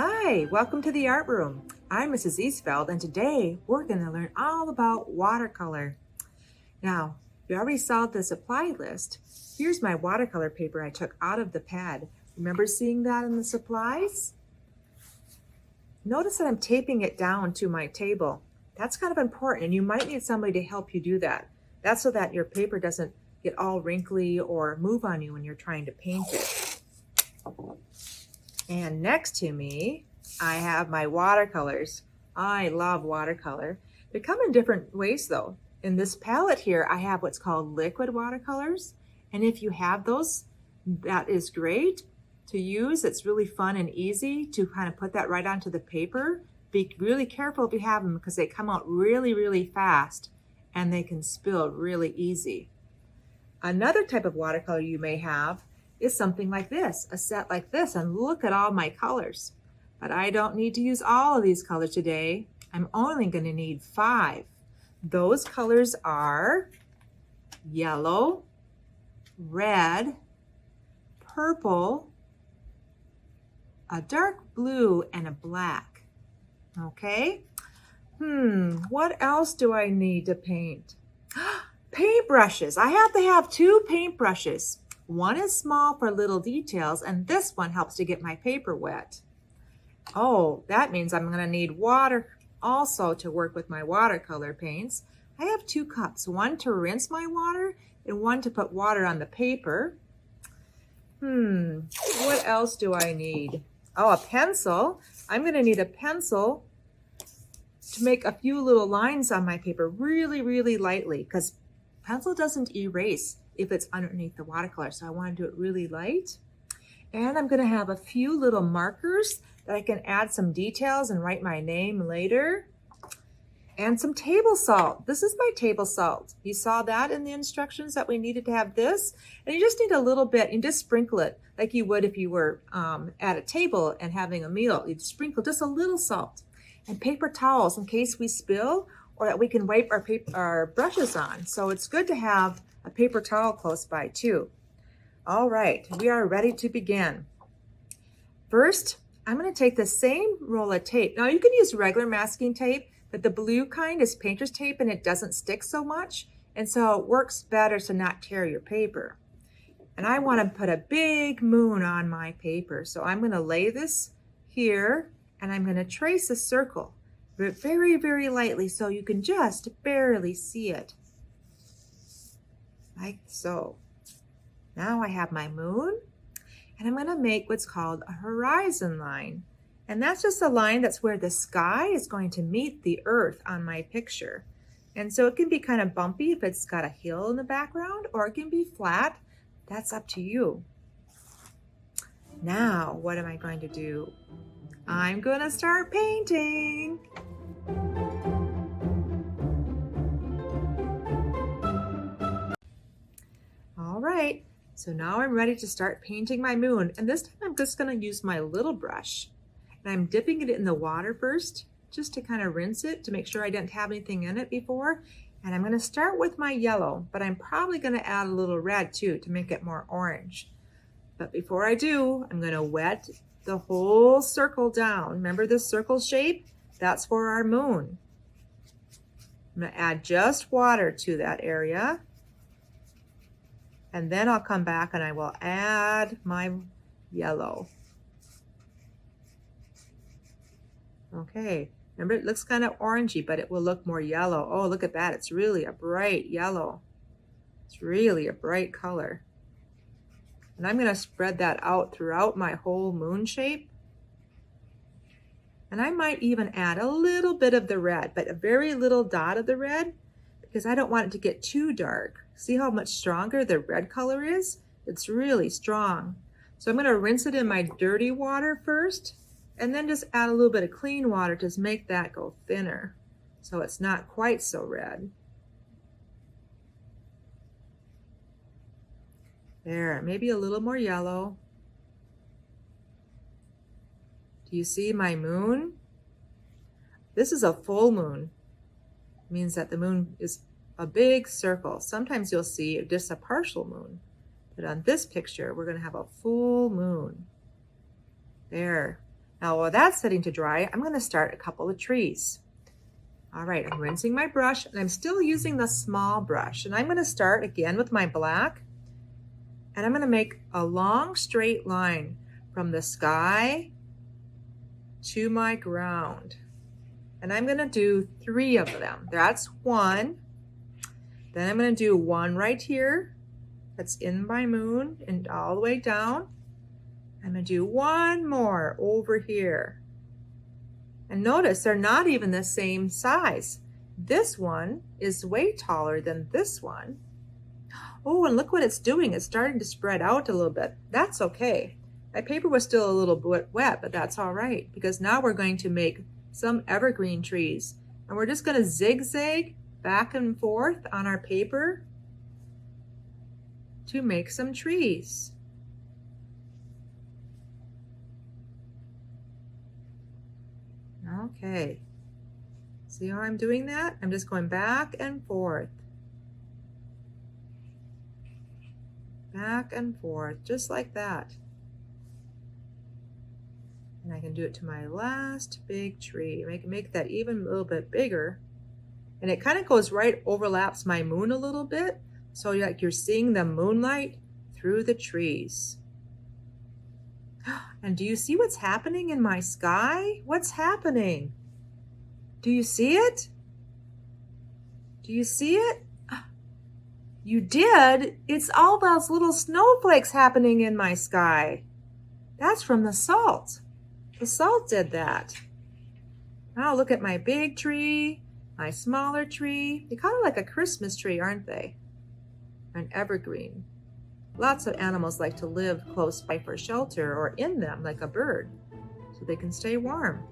Hi, welcome to the art room. I'm Mrs. Eastfeld, and today we're going to learn all about watercolor. Now, you already saw the supply list. Here's my watercolor paper I took out of the pad. Remember seeing that in the supplies? Notice that I'm taping it down to my table. That's kind of important, and you might need somebody to help you do that. That's so that your paper doesn't get all wrinkly or move on you when you're trying to paint it. And next to me, I have my watercolors. I love watercolor. They come in different ways though. In this palette here, I have what's called liquid watercolors. And if you have those, that is great to use. It's really fun and easy to kind of put that right onto the paper. Be really careful if you have them because they come out really, really fast and they can spill really easy. Another type of watercolor you may have is something like this, a set like this, and look at all my colors. But I don't need to use all of these colors today. I'm only going to need 5. Those colors are yellow, red, purple, a dark blue, and a black. Okay? What else do I need to paint? Paintbrushes. I have to have 2 paintbrushes. One is small for little details, and this one helps to get my paper wet. Oh, that means I'm going to need water also to work with my watercolor paints. I have 2 cups, one to rinse my water and one to put water on the paper. What else do I need? Oh, a pencil. I'm going to need a pencil to make a few little lines on my paper really, really lightly because pencil doesn't erase if it's underneath the watercolor. So I want to do it really light. And I'm going to have a few little markers that I can add some details and write my name later. And some table salt. This is my table salt. You saw that in the instructions that we needed to have this. And you just need a little bit and just sprinkle it like you would if you were at a table and having a meal. You'd sprinkle just a little salt. And paper towels in case we spill or that we can wipe our brushes on. So it's good to have a paper towel close by too. All right, we are ready to begin. First, I'm going to take the same roll of tape. Now you can use regular masking tape, but the blue kind is painter's tape and it doesn't stick so much. And so it works better to not tear your paper. And I want to put a big moon on my paper. So I'm going to lay this here and I'm going to trace a circle very, very lightly so you can just barely see it. Like so. Now I have my moon and I'm going to make what's called a horizon line. And that's just a line that's where the sky is going to meet the earth on my picture. And so it can be kind of bumpy if it's got a hill in the background, or it can be flat. That's up to you. Now, what am I going to do? I'm going to start painting. All right, so now I'm ready to start painting my moon. And this time I'm just going to use my little brush. And I'm dipping it in the water first, just to kind of rinse it to make sure I didn't have anything in it before. And I'm going to start with my yellow, but I'm probably going to add a little red too to make it more orange. But before I do, I'm going to wet the whole circle down. Remember this circle shape? That's for our moon. I'm going to add just water to that area. And then I'll come back and I will add my yellow. Okay, remember it looks kind of orangey, but it will look more yellow. Oh, look at that. It's really a bright yellow. It's really a bright color. And I'm going to spread that out throughout my whole moon shape. And I might even add a little bit of the red, but a very little dot of the red, because I don't want it to get too dark. See how much stronger the red color is? It's really strong. So I'm going to rinse it in my dirty water first, and then just add a little bit of clean water to make that go thinner, so it's not quite so red. There, maybe a little more yellow. Do you see my moon? This is a full moon. It means that the moon is a big circle. Sometimes you'll see just a partial moon, but on this picture, we're going to have a full moon. There. Now, while that's setting to dry, I'm going to start a couple of trees. All right, I'm rinsing my brush, and I'm still using the small brush. And I'm going to start again with my black, and I'm going to make a long straight line from the sky to my ground. And I'm going to do 3 of them. That's 1. Then I'm going to do 1 right here. That's in my moon and all the way down. I'm going to do 1 more over here. And notice they're not even the same size. This one is way taller than this one. Oh, and look what it's doing. It's starting to spread out a little bit. That's okay. My paper was still a little bit wet, but that's all right, because now we're going to make some evergreen trees. And we're just going to zigzag back and forth on our paper to make some trees. Okay. See how I'm doing that? I'm just going back and forth. Back and forth, just like that. And I can do it to my last big tree. Make that even a little bit bigger. And it kind of goes right, overlaps my moon a little bit. So like you're seeing the moonlight through the trees. And do you see what's happening in my sky? What's happening? Do you see it? Do you see it? You did? It's all those little snowflakes happening in my sky. That's from the salt. The salt did that. Now look at my big tree, my smaller tree. They're kind of like a Christmas tree, aren't they? An evergreen. Lots of animals like to live close by for shelter or in them like a bird, so they can stay warm.